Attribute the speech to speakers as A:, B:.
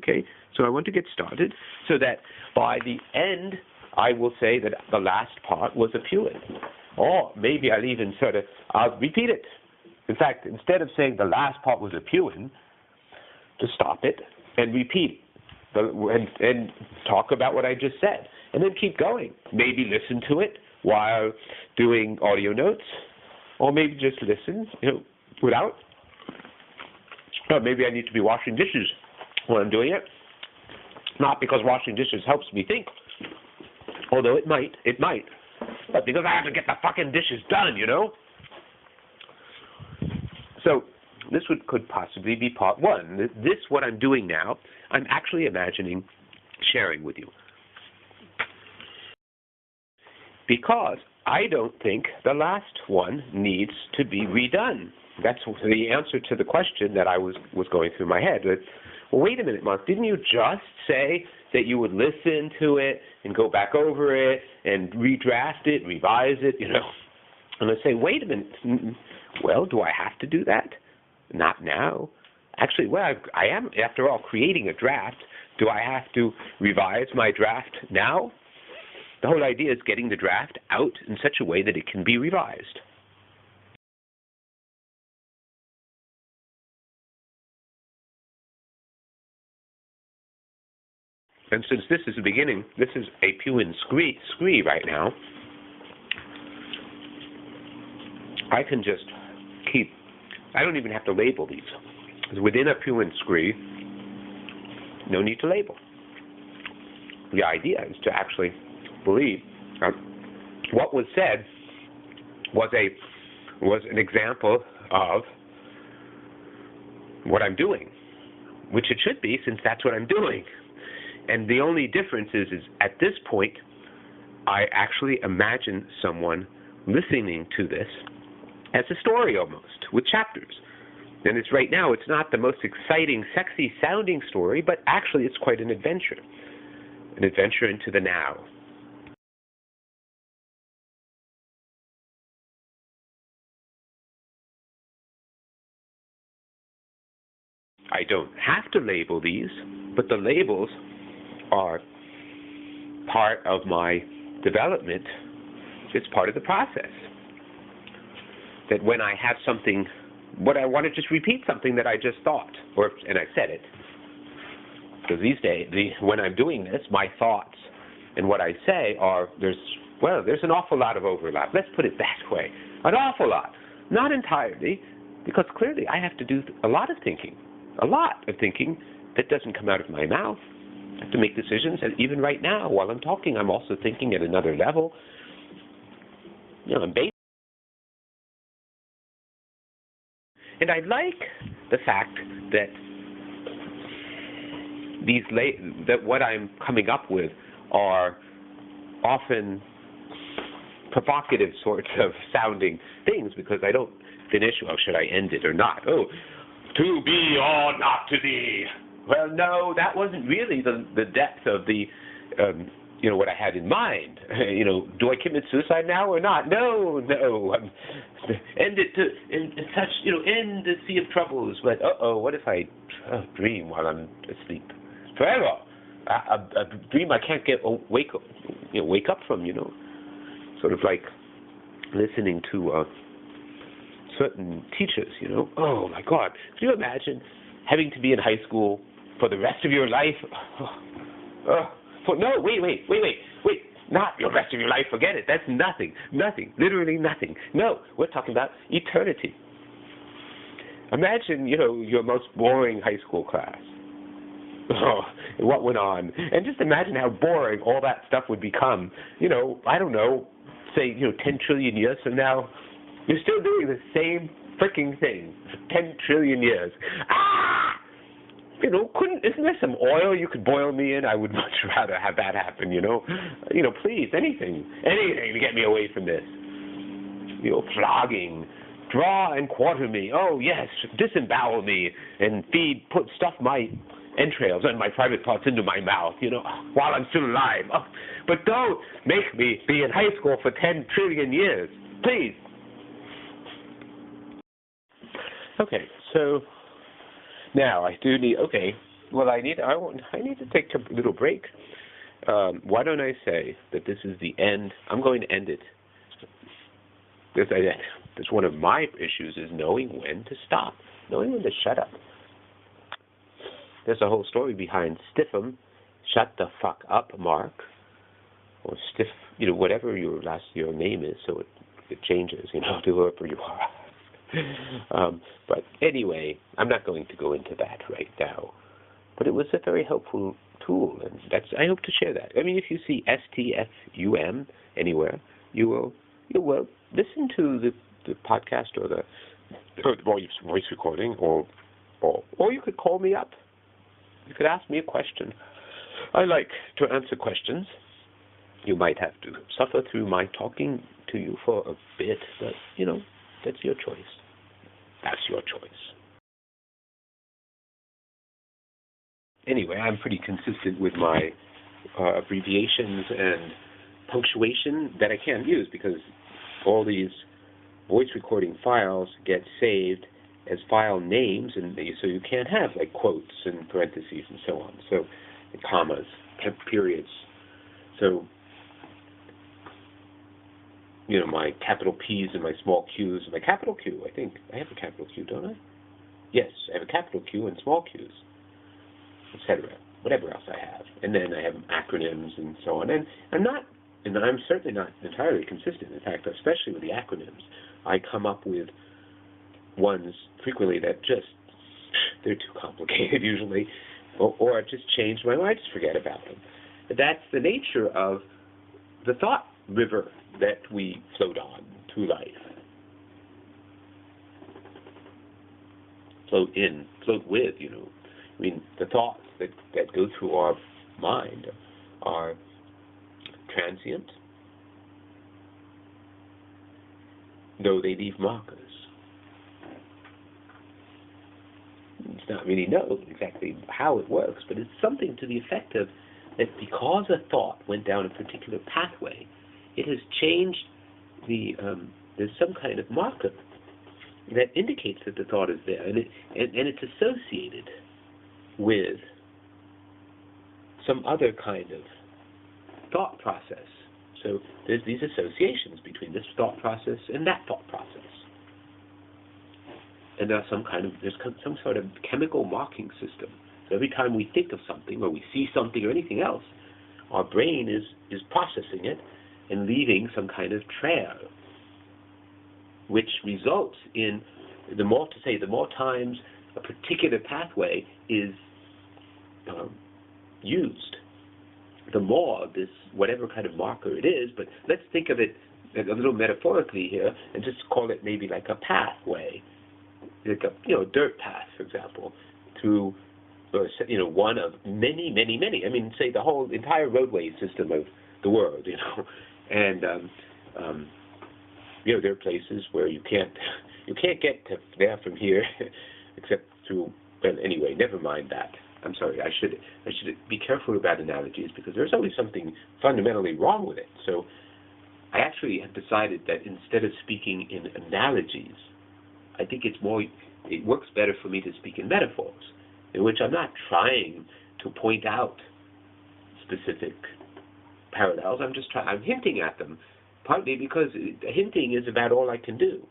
A: Okay, so I want to get started so that by the end, I will say that the last part was a Puen. Or maybe I'll repeat it. In fact, instead of saying the last part was a Puen, to stop it and repeat and talk about what I just said. And then keep going. Maybe listen to it while doing audio notes, or maybe just listen, without. Or maybe I need to be washing dishes when I'm doing it. Not because washing dishes helps me think, although it might, but because I have to get the fucking dishes done, So this could possibly be part one. This, what I'm doing now, I'm actually imagining sharing with you. Because I don't think the last one needs to be redone. That's the answer to the question that I was going through my head. Well, wait a minute, Mark, didn't you just say that you would listen to it and go back over it and redraft it, revise it, And I say, wait a minute, well, do I have to do that? Not now. Actually, I am, after all, creating a draft. Do I have to revise my draft now? The whole idea is getting the draft out in such a way that it can be revised. And since this is the beginning, this is a Puen Scree right now, I can just I don't even have to label these. Within a Puen Scree, no need to label. The idea is to actually believe what was said was an example of what I'm doing, which it should be, since that's what I'm doing. And the only difference is at this point, I actually imagine someone listening to this as a story almost, with chapters. And right now, it's not the most exciting, sexy-sounding story, but actually it's quite an adventure into the now. I don't have to label these, but the labels are part of my development. It's part of the process. That when I have something, I want to just repeat something that I just thought, and I said it. Because these days, when I'm doing this, my thoughts and what I say there's an awful lot of overlap. Let's put it that way. An awful lot. Not entirely, because clearly I have to do a lot of thinking that doesn't come out of my mouth. I have to make decisions, and even right now, while I'm talking, I'm also thinking at another level. I'm based. And I like the fact that that what I'm coming up with are often provocative sorts of sounding things, because I don't finish, should I end it or not? To be or not to be. Well, no, that wasn't really the depth of the, what I had in mind. Do I commit suicide now or not? No. End it in such, end the sea of troubles. But what if I dream while I'm asleep forever? A dream I can't wake up from. Sort of like listening to certain teachers. Oh my God! Can you imagine having to be in high school for the rest of your life? Wait. Not your rest of your life. Forget it. That's nothing. Literally nothing. No, we're talking about eternity. Imagine, your most boring high school class. What went on? And just imagine how boring all that stuff would become. I don't know, say, 10 trillion years from now. You're still doing the same freaking thing for 10 trillion years. Isn't there some oil you could boil me in? I would much rather have that happen, please, anything to get me away from this. Flogging, draw and quarter me. Oh, yes, disembowel me and stuff my entrails and my private parts into my mouth, while I'm still alive. But don't make me be in high school for 10 trillion years, please. Okay, so now I do need, Well, I need to take a little break. Why don't I say that this is the end? I'm going to end it. That's one of my issues, is knowing when to stop, knowing when to shut up. There's a whole story behind Stiff'em, shut the fuck up, Mark, or Stiff, whatever your name is, so it changes, to whoever you are. But anyway, I'm not going to go into that right now. But it was a very helpful tool, and I hope to share that. I mean, if you see STFUM anywhere, you will listen to the podcast or the voice recording, or you could call me up. You could ask me a question. I like to answer questions. You might have to suffer through my talking to you for a bit, but, that's your choice. That's your choice. Anyway, I'm pretty consistent with my abbreviations and punctuation that I can't use, because all these voice recording files get saved as file names, and so you can't have like quotes and parentheses and so on, so commas, periods. So my capital P's and my small Q's, and my capital Q, I think I have a capital Q, don't I? Yes, I have a capital Q and small Q's, etc. Whatever else I have, and then I have acronyms and so on. And I'm certainly not entirely consistent. In fact, especially with the acronyms, I come up with ones frequently that they're too complicated usually, or I just change my mind, I just forget about them. That's the nature of the thought river that we float on through life. Float with, I mean, the thoughts that go through our mind are transient, though they leave markers. It's not really known exactly how it works, but it's something to the effect of that because a thought went down a particular pathway, it has changed there's some kind of marker that indicates that the thought is there, and it's associated with some other kind of thought process. So there's these associations between this thought process and that thought process. And there's some sort of chemical marking system. So every time we think of something, or we see something, or anything else, our brain is processing it and leaving some kind of trail, which results in the more times a particular pathway is used, the more this whatever kind of marker it is. But let's think of it a little metaphorically here, and just call it maybe like a pathway, like a dirt path, for example, through one of many. I mean, say the whole entire roadway system of the world, and there are places where you can't get to there from here except through. Well, anyway, never mind that. I'm sorry. I should be careful about analogies, because there's always something fundamentally wrong with it. So I actually have decided that instead of speaking in analogies, I think it works better for me to speak in metaphors, in which I'm not trying to point out specific parallels. I'm hinting at them, partly because hinting is about all I can do.